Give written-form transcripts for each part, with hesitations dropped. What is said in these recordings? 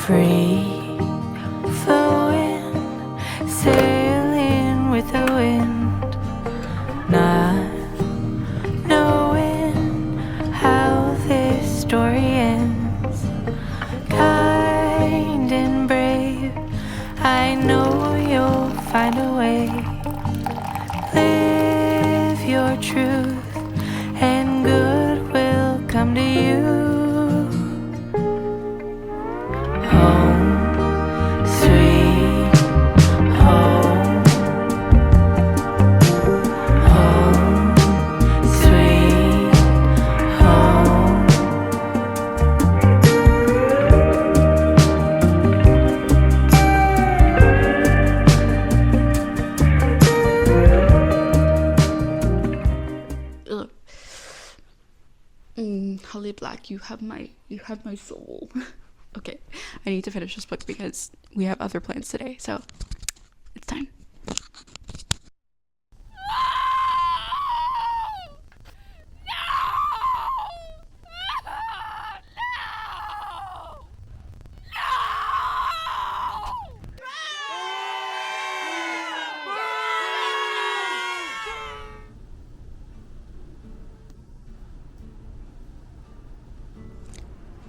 Free flowing, sailing with the wind, not knowing how this story ends. Kind and brave, I know you'll find a way. Live your truth and good will come to you. Home, sweet home. Home, sweet home. Ugh. Holly Black, you have my soul. Okay, I need to finish this book because we have other plans today, so it's time.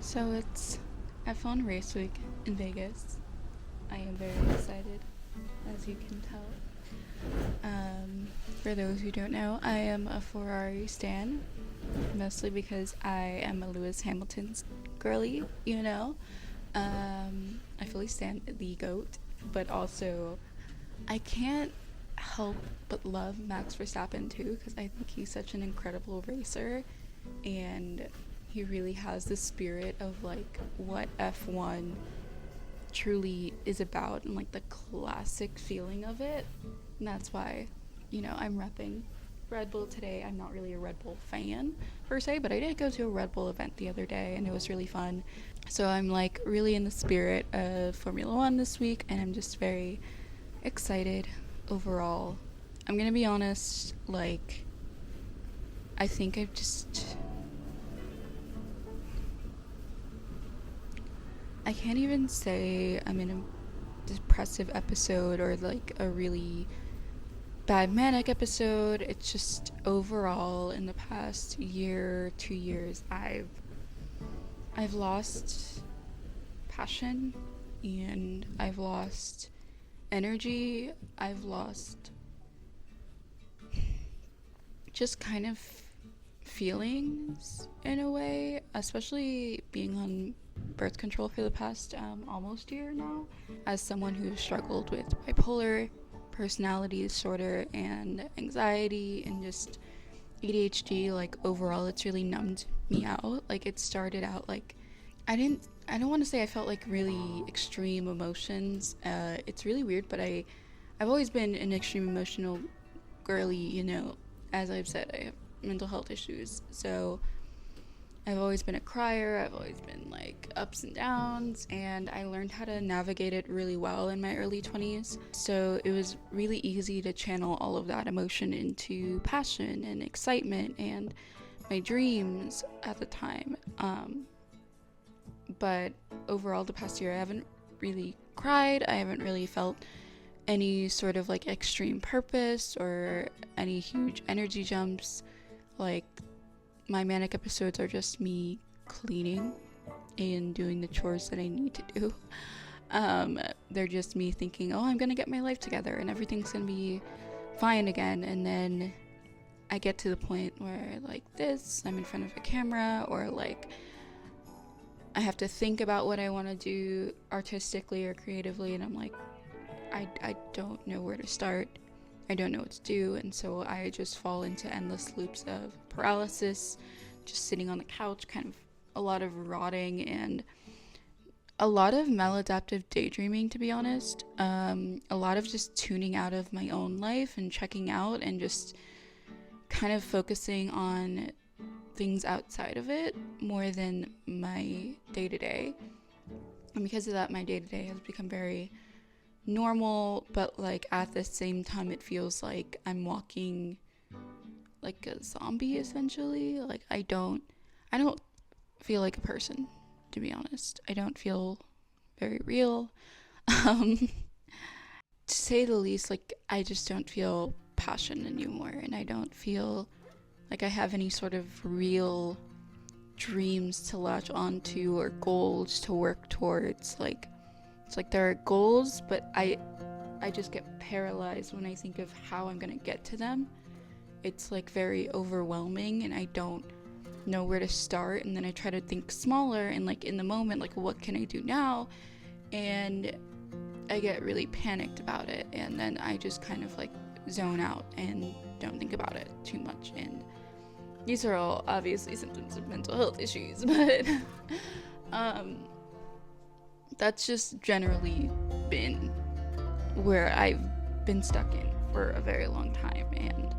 So it's F1 race week in Vegas. I am very excited, as you can tell. For those who don't know, I am a Ferrari stan, mostly because I am a Lewis Hamilton girly, you know. I fully stan the GOAT, but also I can't help but love Max Verstappen too, because I think he's such an incredible racer, and he really has the spirit of like what F1 truly is about, and like the classic feeling of it. And that's why, you know, I'm repping Red Bull today. I'm not really a Red Bull fan per se, but I did go to a Red Bull event the other day and it was really fun. So I'm like really in the spirit of Formula One this week, and I'm just very excited overall. I'm gonna be honest, like I think I can't even say I'm in a depressive episode or like a really bad manic episode. It's just overall in the past year, 2 years, I've lost passion, and I've lost energy. I've lost just kind of feelings in a way, especially being on birth control for the past almost year now, as someone who struggled with bipolar personality disorder and anxiety and just ADHD. Like overall it's really numbed me out. Like it started out like I don't want to say I felt like really extreme emotions. It's really weird, but I've always been an extreme emotional girly, you know. As I've said, I have mental health issues, so I've always been a crier. I've always been like ups and downs, and I learned how to navigate it really well in my early 20s. So it was really easy to channel all of that emotion into passion and excitement and my dreams at the time. But overall, the past year, I haven't really cried. I haven't really felt any sort of like extreme purpose or any huge energy jumps. Like my manic episodes are just me cleaning and doing the chores that I need to do. They're just me thinking, oh, I'm gonna get my life together and everything's gonna be fine again. And then I get to the point where like this, I'm in front of a camera, or like I have to think about what I want to do artistically or creatively, and I'm like, I don't know where to start. I don't know what to do, and so I just fall into endless loops of paralysis, just sitting on the couch, kind of a lot of rotting and a lot of maladaptive daydreaming, to be honest. A lot of just tuning out of my own life and checking out and just kind of focusing on things outside of it more than my day-to-day. And because of that, my day-to-day has become very normal, but like at the same time it feels like I'm walking like a zombie essentially. Like I don't feel like a person, to be honest. I don't feel very real. um to say the least, like I just don't feel passion anymore, and I don't feel like I have any sort of real dreams to latch onto or goals to work towards. Like it's like there are goals, but I just get paralyzed when I think of how I'm gonna get to them. It's like very overwhelming, and I don't know where to start. And then I try to think smaller and like in the moment, like what can I do now? And I get really panicked about it, and then I just kind of like zone out and don't think about it too much. And these are all obviously symptoms of mental health issues, but that's just generally been where I've been stuck in for a very long time. And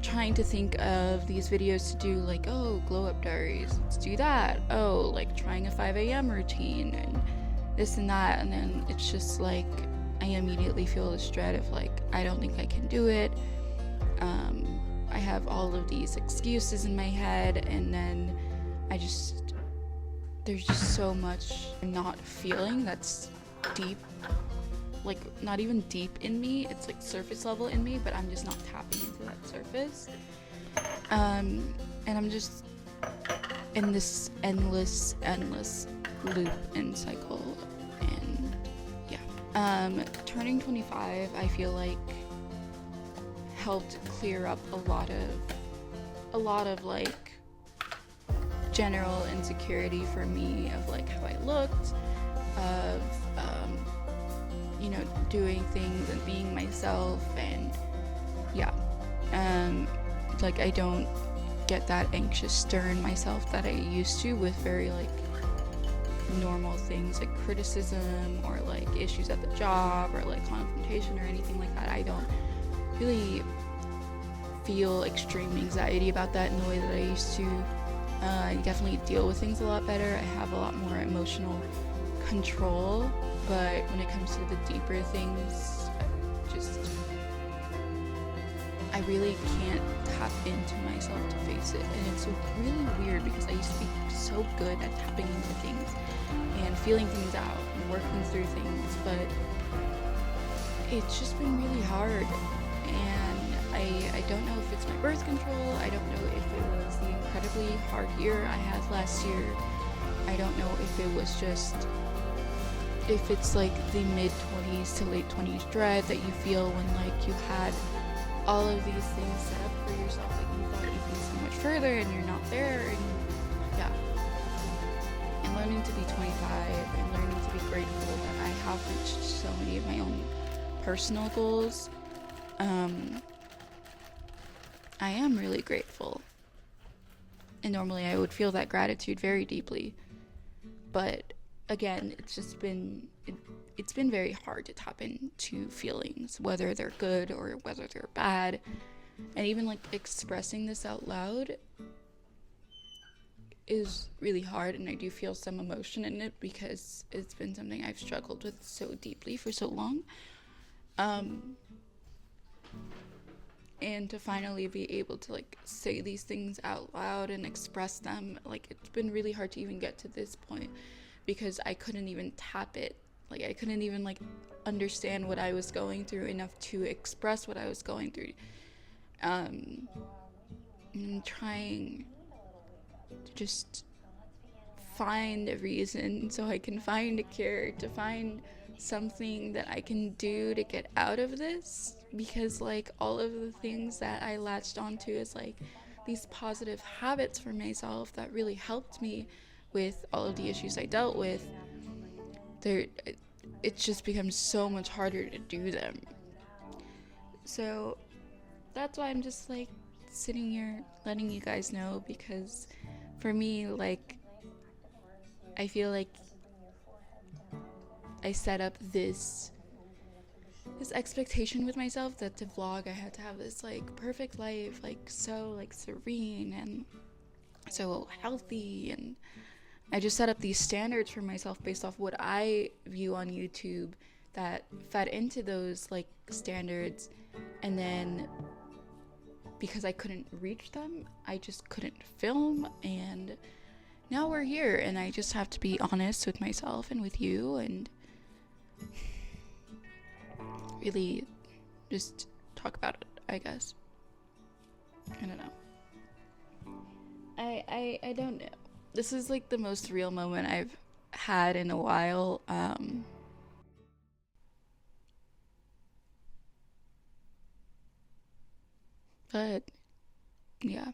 trying to think of these videos to do, like, oh, glow up diaries, let's do that. Oh, like trying a 5 a.m. routine and this and that. And then it's just like I immediately feel this dread of like, I don't think I can do it. I have all of these excuses in my head, and then there's just so much I'm not feeling that's deep, like not even deep in me, it's like surface level in me, but I'm just not tapping into that surface. And I'm just in this endless loop and cycle. And yeah, turning 25, I feel like helped clear up a lot of like general insecurity for me of like how I looked, of doing things and being myself. And yeah, like I don't get that anxious stern myself that I used to with very like normal things like criticism or like issues at the job or like confrontation or anything like that. I don't really feel extreme anxiety about that in the way that I used to. I definitely deal with things a lot better. I have a lot more emotional control, but when it comes to the deeper things, I really can't tap into myself to face it. And it's really weird because I used to be so good at tapping into things and feeling things out and working through things, but it's just been really hard. And I don't know if it's my birth control. I don't know if it was the incredibly hard year I had last year. I don't know if it was just, if it's like the mid-20s to late 20s dread that you feel when like you had all of these things set up for yourself, like you thought you'd be so much further and you're not there. And yeah, and learning to be 25 and learning to be grateful that I have reached so many of my own personal goals. I am really grateful, and normally I would feel that gratitude very deeply, but again, it's been very hard to tap into feelings, whether they're good or whether they're bad. And even like expressing this out loud is really hard, and I do feel some emotion in it because it's been something I've struggled with so deeply for so long. And to finally be able to like say these things out loud and express them, like it's been really hard to even get to this point because I couldn't even tap it. Like I couldn't even like understand what I was going through enough to express what I was going through. I'm trying to just find a reason so I can find a cure, to find something that I can do to get out of this, because like all of the things that I latched onto is like these positive habits for myself that really helped me with all of the issues I dealt with. It's just become so much harder to do them. So that's why I'm just like sitting here letting you guys know, because for me, like, I feel like I set up this expectation with myself that to vlog I had to have this like perfect life, like so like serene and so healthy, and I just set up these standards for myself based off what I view on YouTube that fed into those like standards, and then because I couldn't reach them, I just couldn't film, and now we're here, and I just have to be honest with myself and with you and really just talk about it, I guess. I don't know. I don't know. This is like the most real moment I've had in a while. But yeah.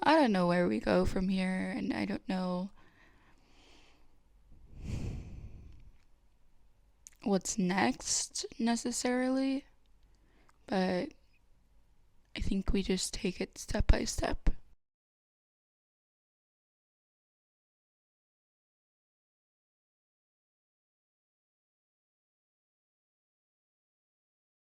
I don't know where we go from here, and I don't know what's next necessarily, but I think we just take it step by step.